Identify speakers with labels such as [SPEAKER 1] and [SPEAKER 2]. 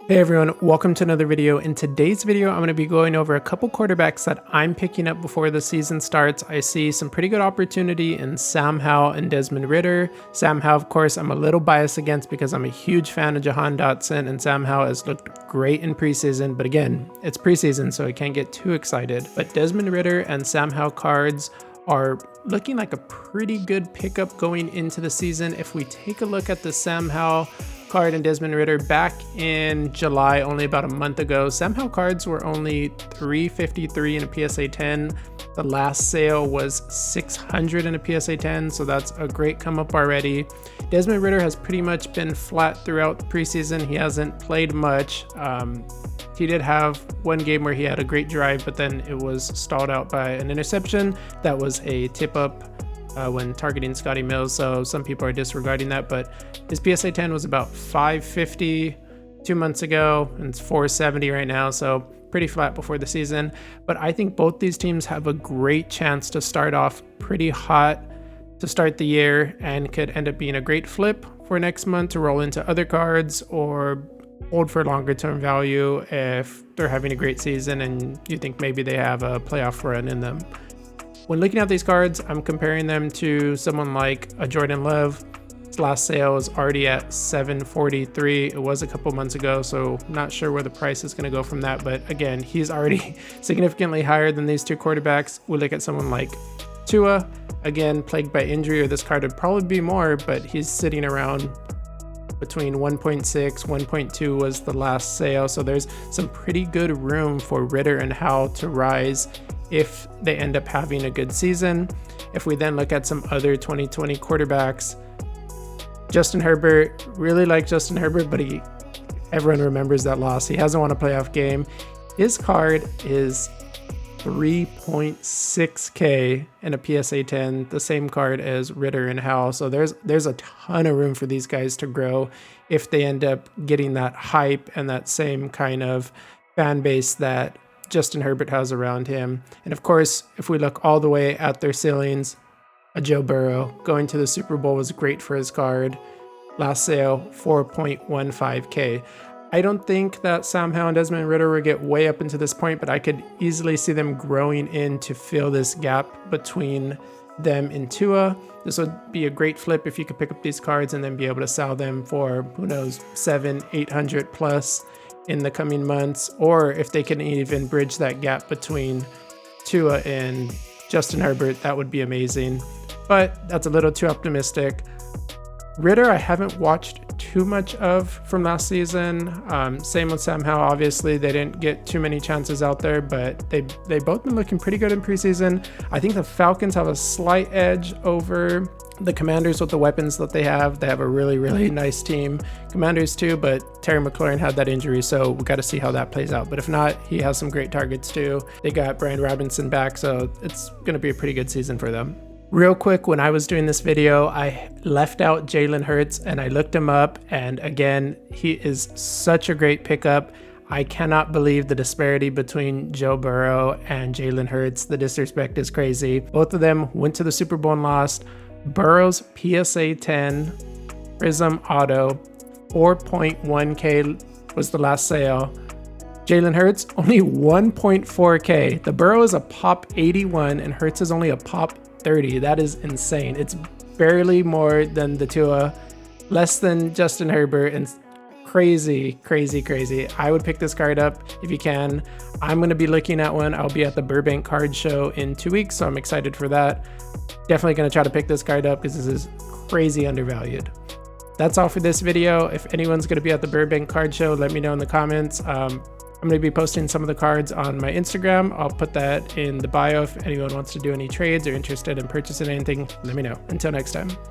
[SPEAKER 1] Hey everyone, welcome to another video. In today's video, I'm going to be going over a couple quarterbacks that I'm picking up before the season starts. I see some pretty good opportunity in Sam Howell and Desmond Ridder. Sam Howell, of course, I'm a little biased against because I'm a huge fan of Jahan Dotson, and Sam Howell has looked great in preseason, but again, it's preseason, so I can't get too excited. But Desmond Ridder and Sam Howell cards are looking like a pretty good pickup going into the season. If we take a look at the Sam Howell card and Desmond Ridder back in July, only about a month ago, Sam Howell cards were only $353 in a PSA 10. The last sale was $600 in a PSA 10, so that's a great come up already. Desmond Ridder has pretty much been flat throughout the preseason. He hasn't played much. He did have one game where he had a great drive, but then it was stalled out by an interception. That was a tip up when targeting Scotty Mills, so some people are disregarding that, but his PSA 10 was about $550 2 months ago, and it's $470 right now, so pretty flat before the season. But I think both these teams have a great chance to start off pretty hot to start the year and could end up being a great flip for next month to roll into other cards or hold for longer term value if they're having a great season and you think maybe they have a playoff run in them. When looking at these cards, I'm comparing them to someone like a Jordan Love. His last sale is already at $743. It was a couple months ago, so not sure where the price is going to go from that. But again, he's already significantly higher than these two quarterbacks. We look at someone like Tua, again, plagued by injury, or this card would probably be more, but he's sitting around between 1.6, 1.2 was the last sale. So there's some pretty good room for Ridder and Howell to rise if they end up having a good season. If we then look at some other 2020 quarterbacks, Justin Herbert, really like Justin Herbert, but everyone remembers that loss. He hasn't won a playoff game. His card is 3.6K in a PSA 10, the same card as Ridder and Howell. So there's a ton of room for these guys to grow if they end up getting that hype and that same kind of fan base that Justin Herbert has around him. And of course, if we look all the way at their ceilings, a Joe Burrow going to the Super Bowl was great for his card. Last sale, 4.15K. I don't think that Sam Howell and Desmond Ridder will get way up into this point, but I could easily see them growing in to fill this gap between them and Tua. This would be a great flip if you could pick up these cards and then be able to sell them for, who knows, $700-800 plus in the coming months, or if they can even bridge that gap between Tua and Justin Herbert, that would be amazing. But that's a little too optimistic. Ridder, I haven't watched too much of from last season. Same with Sam Howell. Obviously, they didn't get too many chances out there, but they both been looking pretty good in preseason. I think the Falcons have a slight edge over the Commanders with the weapons that they have. They have a really, really nice team. Commanders too, but Terry McLaurin had that injury, so we got to see how that plays out. But if not, he has some great targets too. They got Brian Robinson back, so it's going to be a pretty good season for them. Real quick, when I was doing this video, I left out Jalen Hurts and I looked him up, and again, he is such a great pickup. I cannot believe the disparity between Joe Burrow and Jalen Hurts. The disrespect is crazy. Both of them went to the Super Bowl and lost. Burrow's PSA 10 Prism Auto, 4.1K was the last sale. Jalen Hurts, only 1.4K. The Burrow is a pop 81 and Hurts is only a pop 30. That is insane. It's barely more than the Tua, less than Justin Herbert, and crazy. I would pick this card up if you can. I'm going to be looking at one. I'll be at the Burbank card show in 2 weeks, so I'm excited for that. Definitely going to try to pick this card up because this is crazy undervalued. That's all for this video. If anyone's going to be at the Burbank card show, let me know in the comments. I'm going to be posting some of the cards on my Instagram. I'll put that in the bio. If anyone wants to do any trades or interested in purchasing anything, let me know. Until next time.